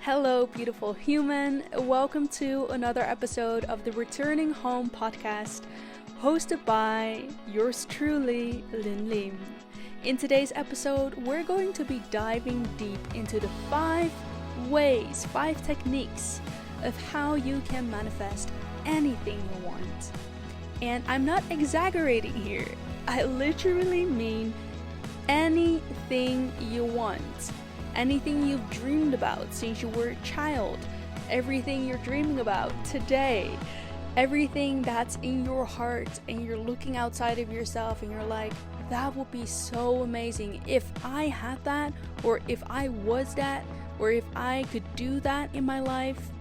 Hello, beautiful human. Welcome to another episode of the Returning Home podcast, hosted by yours truly, Lin I'll. In today's episode, we're going to be diving deep into the 5 techniques of how you can manifest anything you want. And I'm not exaggerating here. I literally mean anything you want. Anything you've dreamed about since you were a child, everything you're dreaming about today, everything that's in your heart, and you're looking outside of yourself and you're like, that would be so amazing if I had that, or if I was that, or if I could do that in my life,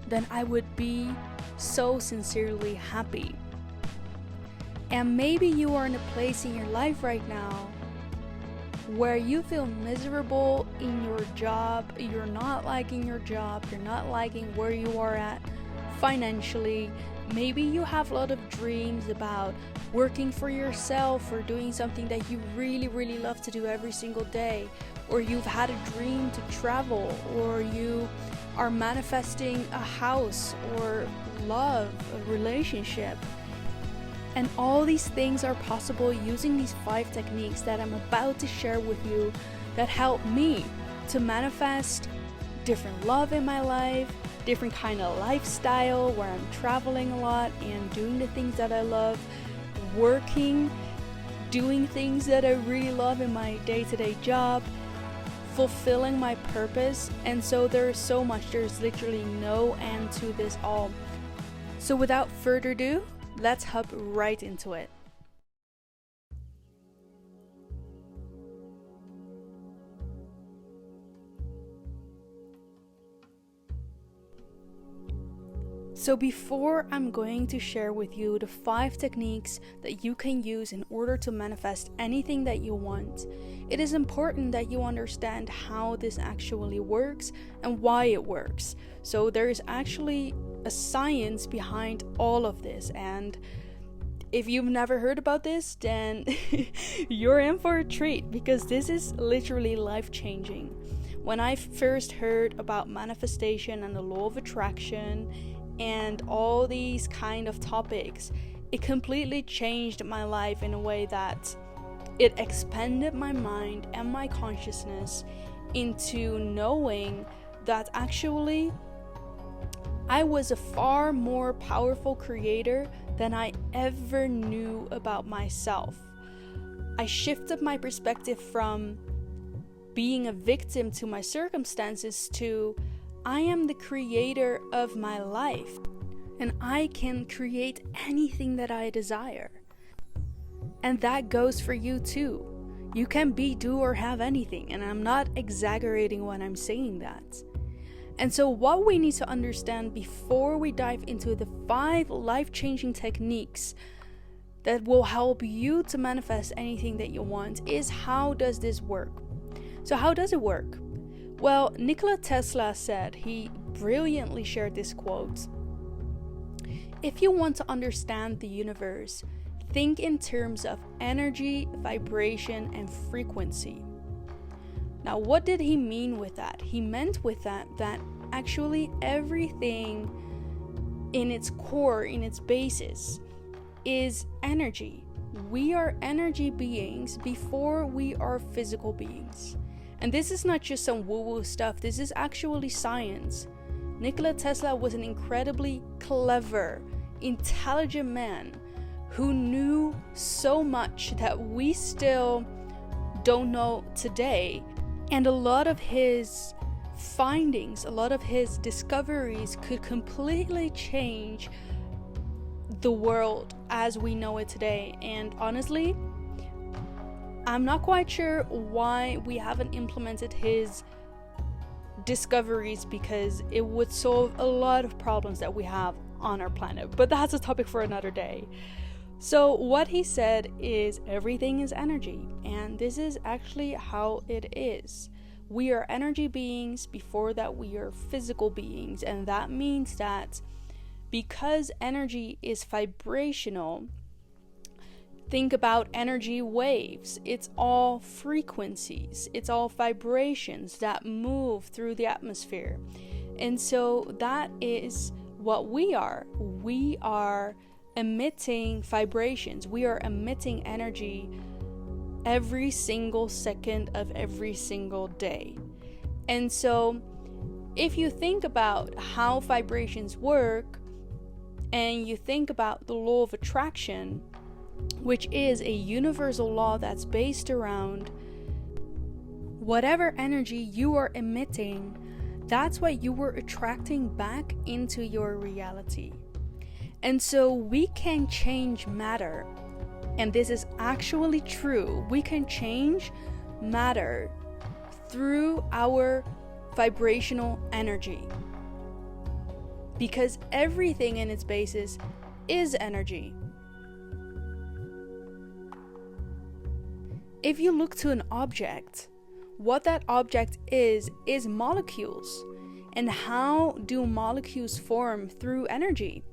then I would be so sincerely happy. And maybe you are in a place in your life right now where you feel miserable in your job, you're not liking your job, you're not liking where you are at financially. Maybe you have a lot of dreams about working for yourself or doing something that you really love to do every single day, or you've had a dream to travel, or you are manifesting a house or love, a relationship. And all these things are possible using these 5 techniques that I'm about to share with you that help me to manifest different love in my life, different kind of lifestyle where I'm traveling a lot and doing the things that I love, working, doing things that I really love in my day-to-day job, fulfilling my purpose. And so there's so much, there's literally no end to this all. So without further ado, let's hop right into it. So before I'm going to share with you the 5 techniques that you can use in order to manifest anything that you want, it is important that you understand how this actually works and why it works. So there is actually a science behind all of this, and if you've never heard about this, then you're in for a treat, because this is literally life-changing. When I first heard about manifestation and the law of attraction and all these kind of topics, it completely changed my life in a way that it expanded my mind and my consciousness into knowing that actually I was a far more powerful creator than I ever knew about myself. I shifted my perspective from being a victim to my circumstances to I am the creator of my life, and I can create anything that I desire. And that goes for you too. You can be, do, or have anything, and I'm not exaggerating when I'm saying that. And so what we need to understand before we dive into the 5 life-changing techniques that will help you to manifest anything that you want is, how does this work? So how does it work? Well, Nikola Tesla said, he brilliantly shared this quote: if you want to understand the universe, think in terms of energy, vibration, and frequency. Now, what did he mean with that? He meant with that actually everything in its core, in its basis, is energy. We are energy beings before we are physical beings. And this is not just some woo-woo stuff, this is actually science. Nikola Tesla was an incredibly clever, intelligent man who knew so much that we still don't know today. And a lot of his findings, a lot of his discoveries could completely change the world as we know it today. And honestly, I'm not quite sure why we haven't implemented his discoveries, because it would solve a lot of problems that we have on our planet. But that's a topic for another day. So what he said is everything is energy, and this is actually how it is. We are energy beings before that we are physical beings, and that means that because energy is vibrational, think about energy waves. It's all frequencies, it's all vibrations that move through the atmosphere. And so that is what we are. We are emitting vibrations, we are emitting energy every single second of every single day. And so if you think about how vibrations work, and you think about the law of attraction, which is a universal law that's based around whatever energy you are emitting, that's what you were attracting back into your reality. And so we can change matter. And this is actually true. We can change matter through our vibrational energy. Because everything in its basis is energy. If you look to an object, what that object is molecules. And how do molecules form? Through energy.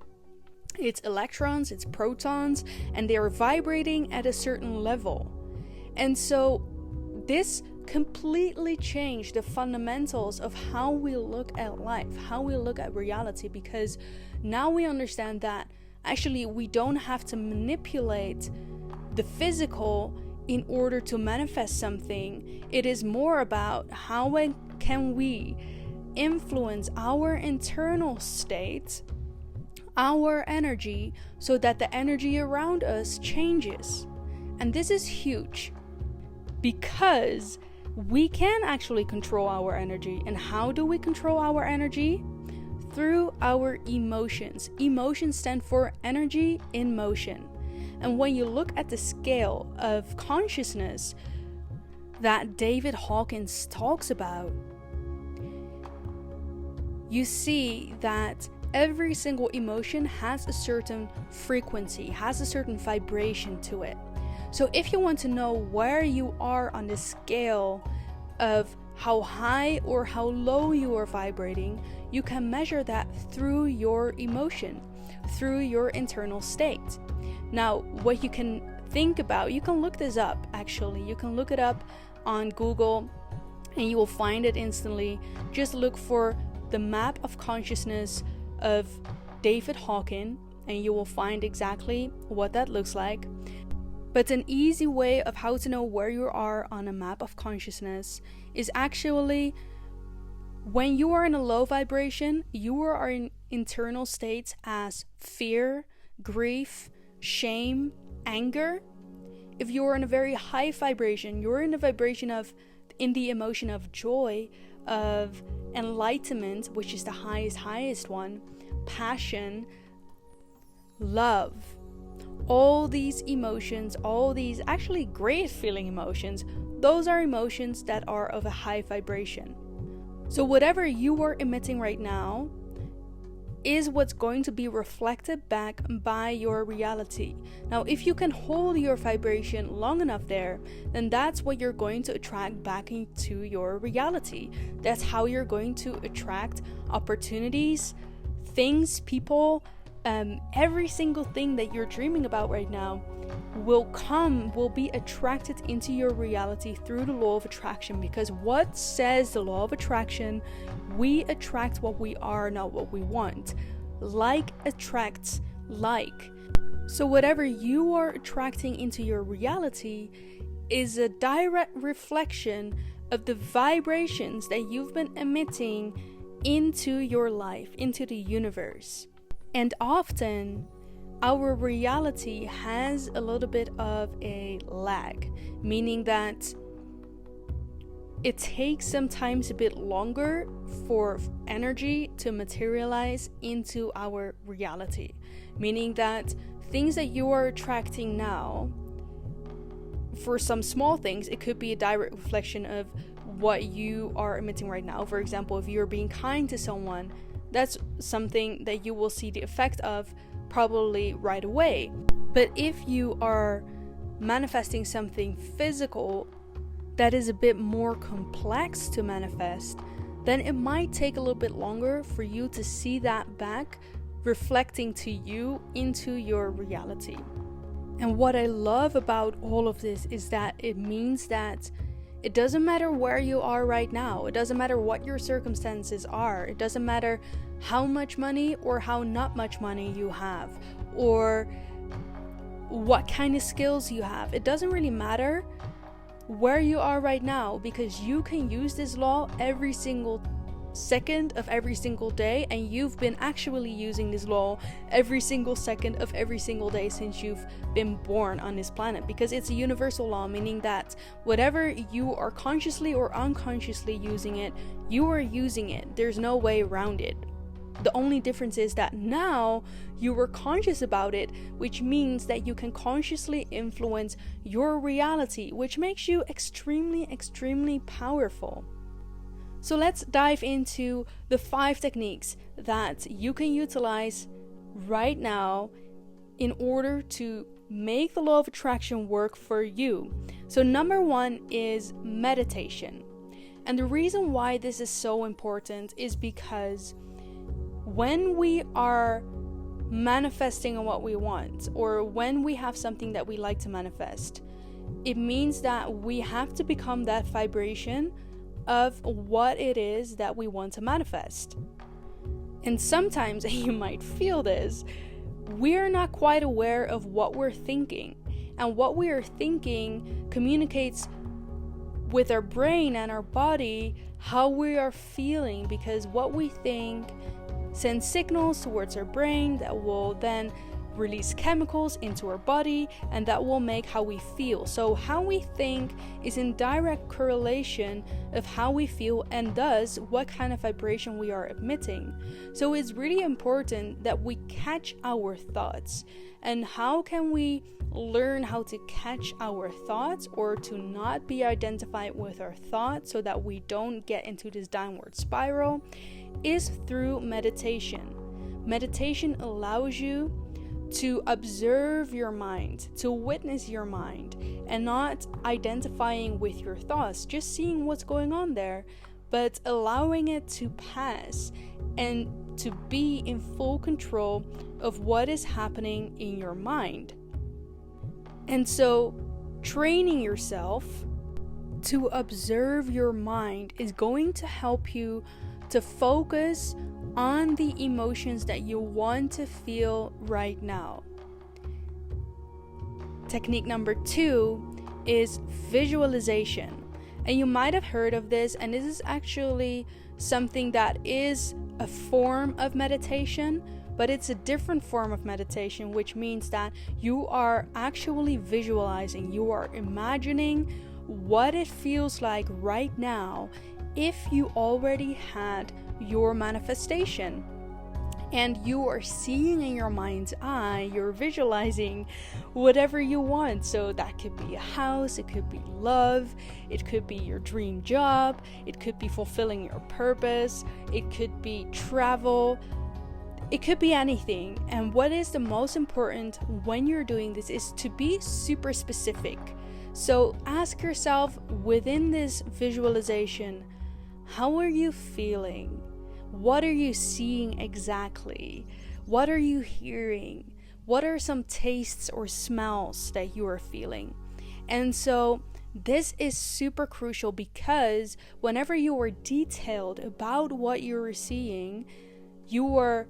It's electrons, it's protons, and they are vibrating at a certain level. And so this completely changed the fundamentals of how we look at life, how we look at reality, because now we understand that actually we don't have to manipulate the physical in order to manifest something. It is more about how can we influence our internal state, our energy, so that the energy around us changes. And this is huge, because we can actually control our energy. And how do we control our energy? Through our emotions. Emotions stand for energy in motion. And when you look at the scale of consciousness that David Hawkins talks about, you see that every single emotion has a certain frequency, has a certain vibration to it. So if you want to know where you are on the scale of how high or how low you are vibrating, you can measure that through your emotion, through your internal state. Now, what you can think about, you can look this up actually. You can look it up on Google and you will find it instantly. Just look for the map of consciousness of David Hawkins and you will find exactly what that looks like. But an easy way of how to know where you are on a map of consciousness is actually when you are in a low vibration, you are in internal states as fear, grief, shame, anger. If you're in a very high vibration, you're in the emotion of joy, of enlightenment, which is the highest one, passion, love. All these emotions, all these actually great feeling emotions, those are emotions that are of a high vibration. So whatever you are emitting right now is what's going to be reflected back by your reality. Now, if you can hold your vibration long enough there, then that's what you're going to attract back into your reality. That's how you're going to attract opportunities, things, people, every single thing that you're dreaming about right now will be attracted into your reality through the law of attraction. Because what says the law of attraction? We attract what we are, not what we want. Like attracts like. So whatever you are attracting into your reality is a direct reflection of the vibrations that you've been emitting into your life, into the universe. And often our reality has a little bit of a lag, meaning that it takes sometimes a bit longer for energy to materialize into our reality, meaning that things that you are attracting now, for some small things, it could be a direct reflection of what you are emitting right now. For example, if you're being kind to someone, that's something that you will see the effect of probably right away. But if you are manifesting something physical that is a bit more complex to manifest, then it might take a little bit longer for you to see that back reflecting to you into your reality. And what I love about all of this is that it means that it doesn't matter where you are right now. It doesn't matter what your circumstances are. It doesn't matter how much money or how not much money you have, or what kind of skills you have. It doesn't really matter where you are right now, because you can use this law every single second of every single day, and you've been actually using this law every single second of every single day since you've been born on this planet, because it's a universal law, meaning that whatever you are consciously or unconsciously using it, you are using it. There's no way around it. The only difference is that now you were conscious about it, which means that you can consciously influence your reality, which makes you extremely powerful. So let's dive into the 5 techniques that you can utilize right now in order to make the law of attraction work for you. So number 1 is meditation. And the reason why this is so important is because when we are manifesting on what we want, or when we have something that we like to manifest, it means that we have to become that vibration of what it is that we want to manifest. And sometimes, you might feel this, we're not quite aware of what we're thinking. And what we are thinking communicates with our brain and our body how we are feeling, because what we think sends signals towards our brain that will then release chemicals into our body, and that will make how we feel. So how we think is in direct correlation of how we feel, and thus what kind of vibration we are emitting. So it's really important that we catch our thoughts. And how can we learn how to catch our thoughts, or to not be identified with our thoughts so that we don't get into this downward spiral, is through meditation. Meditation allows you to observe your mind, to witness your mind, and not identifying with your thoughts, just seeing what's going on there, but allowing it to pass and to be in full control of what is happening in your mind. And so, training yourself to observe your mind is going to help you to focus on the emotions that you want to feel right now. Technique number 2 is visualization. And you might have heard of this, and this is actually something that is a form of meditation, but it's a different form of meditation, which means that you are actually visualizing, you are imagining what it feels like right now if you already had your manifestation, and you are seeing in your mind's eye, you're visualizing whatever you want. So that could be a house, it could be love, it could be your dream job, it could be fulfilling your purpose, it could be travel, it could be anything. And what is the most important when you're doing this is to be super specific. So ask yourself within this visualization, how are you feeling? What are you seeing exactly? What are you hearing? What are some tastes or smells that you are feeling? And so this is super crucial, because whenever you are detailed about what you are seeing, you are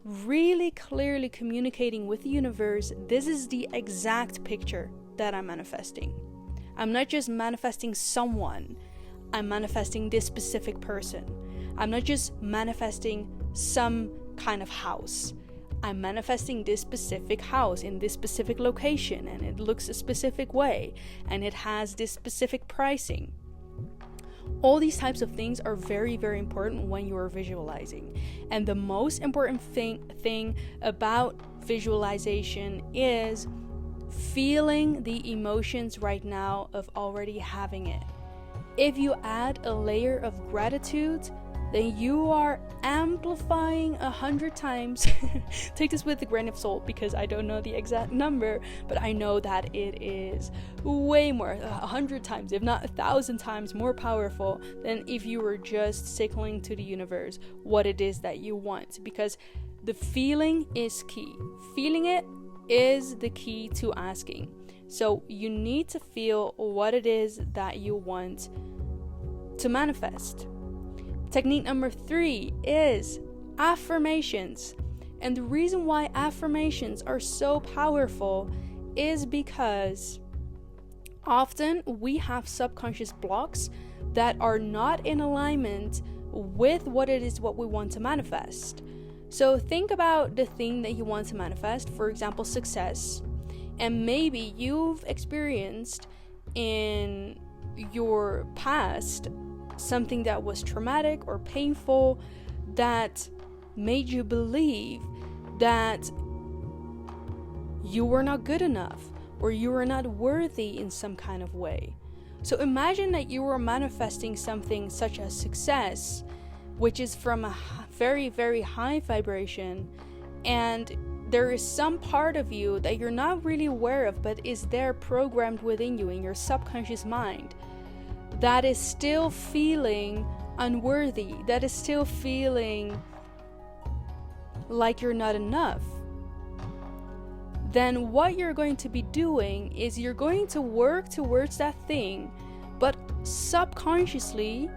really clearly communicating with the universe, this is the exact picture that I'm manifesting. I'm not just manifesting someone, I'm manifesting this specific person. I'm not just manifesting some kind of house. I'm manifesting this specific house in this specific location, and it looks a specific way, and it has this specific pricing. All these types of things are very important when you are visualizing. And the most important thing about visualization is feeling the emotions right now of already having it. If you add a layer of gratitude, then you are amplifying 100 times. Take this with a grain of salt, because I don't know the exact number, but I know that it is way more, 100 times, if not 1,000 times more powerful than if you were just signaling to the universe what it is that you want. Because the feeling is key. Feeling it is the key to asking. So you need to feel what it is that you want to manifest. Technique number 3 is affirmations. And the reason why affirmations are so powerful is because often we have subconscious blocks that are not in alignment with what it is what we want to manifest. So think about the thing that you want to manifest, for example, success. And maybe you've experienced in your past something that was traumatic or painful that made you believe that you were not good enough or you were not worthy in some kind of way. So imagine that you were manifesting something such as success, which is from a very, very high vibration, and there is some part of you that you're not really aware of, but is there programmed within you in your subconscious mind, that is still feeling unworthy, that is still feeling like you're not enough. Then what you're going to be doing is you're going to work towards that thing, but subconsciously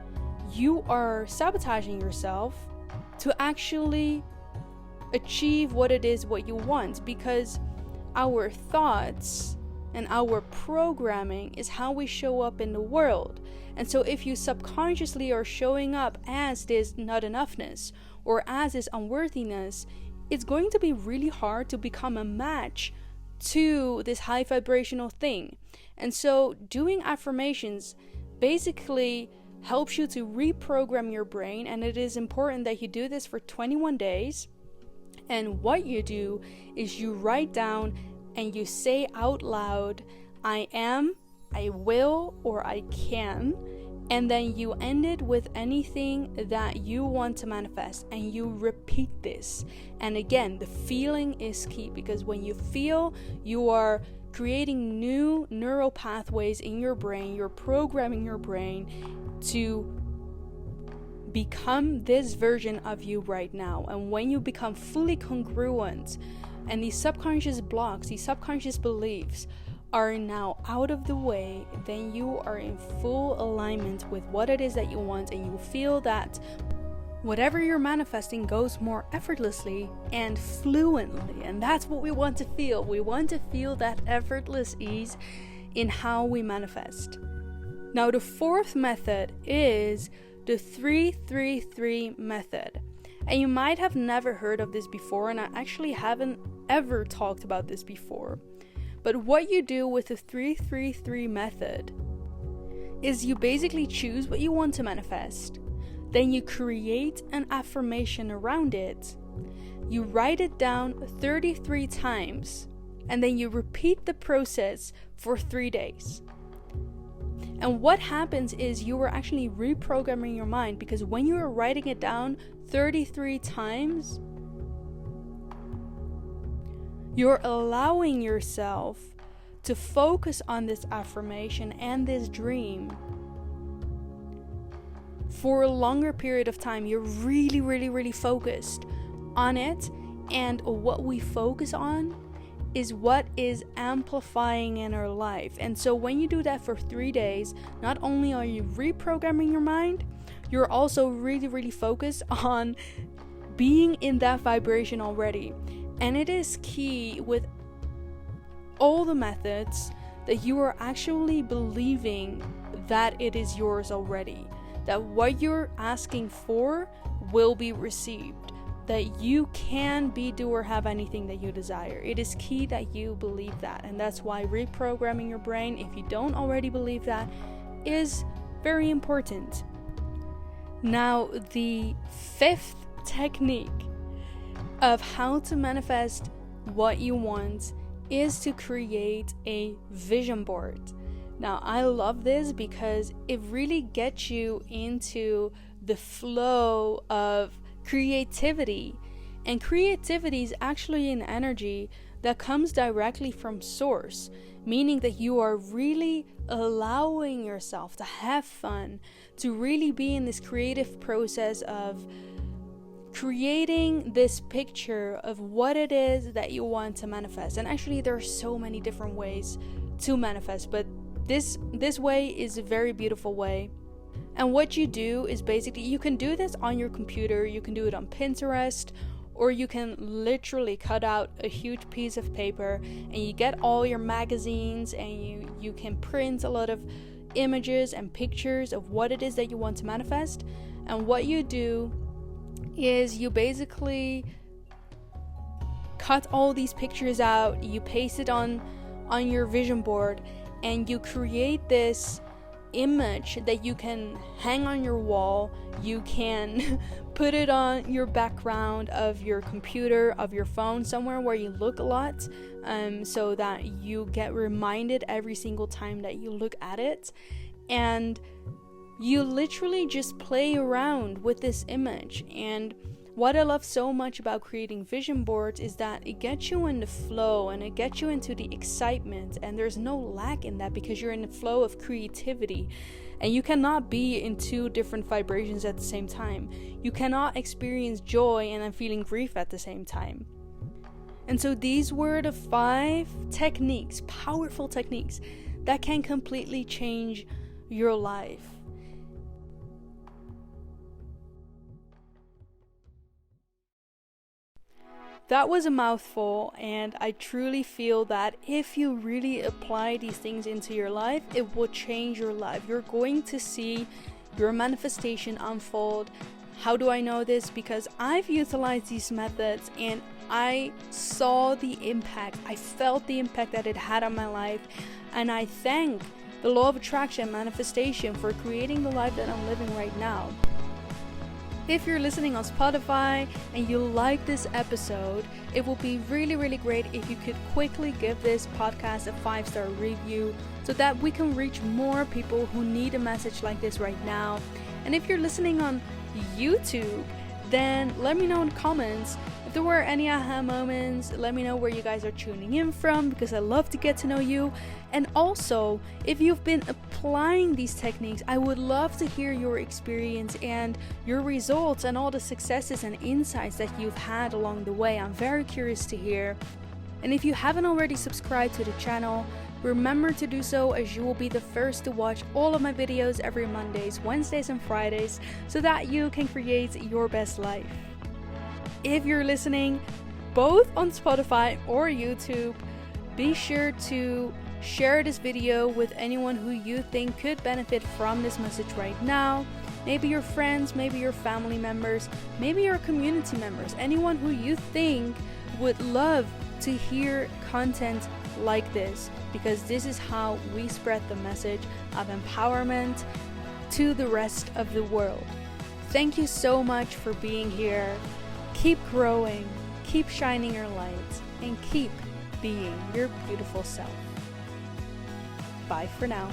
you are sabotaging yourself to actually achieve what it is what you want, because our thoughts and our programming is how we show up in the world. And so if you subconsciously are showing up as this not enoughness or as this unworthiness, it's going to be really hard to become a match to this high vibrational thing. And so doing affirmations basically helps you to reprogram your brain, and it is important that you do this for 21 days. And what you do is you write down and you say out loud, I am, I will, or I can. And then you end it with anything that you want to manifest, and you repeat this. And again, the feeling is key, because when you feel, you are creating new neural pathways in your brain. You're programming your brain to become this version of you right now. And when you become fully congruent, and these subconscious blocks, these subconscious beliefs are now out of the way, then you are in full alignment with what it is that you want, and you feel that whatever you're manifesting goes more effortlessly and fluently. And that's what we want to feel. We want to feel that effortless ease in how we manifest. Now, the 4th method is the 3-3-3 method. And you might have never heard of this before, and I actually haven't ever talked about this before. But what you do with the 3-3-3 method is you basically choose what you want to manifest. Then you create an affirmation around it. You write it down 33 times. And then you repeat the process for 3 days. And what happens is you are actually reprogramming your mind, because when you are writing it down 33 times, you're allowing yourself to focus on this affirmation and this dream for a longer period of time. You're really, really, really focused on it. And what we focus on is what is amplifying in our life. And so when you do that for 3 days, not only are you reprogramming your mind, you're also really, really focused on being in that vibration already. And it is key with all the methods that you are actually believing that it is yours already, that what you're asking for will be received, that you can be, do, or have anything that you desire. It is key that you believe that. And that's why reprogramming your brain, if you don't already believe that, is very important. Now, the 5th technique of how to manifest what you want is to create a vision board. Now, I love this because it really gets you into the flow of creativity. And creativity is actually an energy that comes directly from source, meaning that you are really allowing yourself to have fun, to really be in this creative process of creating this picture of what it is that you want to manifest. And actually there are so many different ways to manifest, but this way is a very beautiful way. And what you do is basically, you can do this on your computer, you can do it on Pinterest, or you can literally cut out a huge piece of paper and you get all your magazines and you can print a lot of images and pictures of what it is that you want to manifest. And what you do is you basically cut all these pictures out, you paste it on your vision board, and you create this image that you can hang on your wall. You can put it on your background of your computer, of your phone, somewhere where you look a lot, so that you get reminded every single time that you look at it. And you literally just play around with this image. And what I love so much about creating vision boards is that it gets you in the flow and it gets you into the excitement, and there's no lack in that because you're in the flow of creativity. And you cannot be in two different vibrations at the same time. You cannot experience joy and then feeling grief at the same time. And so these were the 5 techniques, powerful techniques, that can completely change your life. That was a mouthful, and I truly feel that if you really apply these things into your life, it will change your life. You're going to see your manifestation unfold. How do I know this? Because I've utilized these methods and I saw the impact. I felt the impact that it had on my life, and I thank the law of attraction and manifestation for creating the life that I'm living right now. If you're listening on Spotify and you like this episode, it will be really, really great if you could quickly give this podcast a 5-star review so that we can reach more people who need a message like this right now. And if you're listening on YouTube, then let me know in the comments if there were any aha moments. Let me know where you guys are tuning in from, because I love to get to know you. And also, if you've been applying these techniques, I would love to hear your experience and your results and all the successes and insights that you've had along the way. I'm very curious to hear. And if you haven't already subscribed to the channel, remember to do so, as you will be the first to watch all of my videos every Mondays, Wednesdays, and Fridays, so that you can create your best life. If you're listening both on Spotify or YouTube, be sure to share this video with anyone who you think could benefit from this message right now. Maybe your friends, maybe your family members, maybe your community members, anyone who you think would love to hear content like this, because this is how we spread the message of empowerment to the rest of the world. Thank you so much for being here. Keep growing, keep shining your light, and keep being your beautiful self. Bye for now.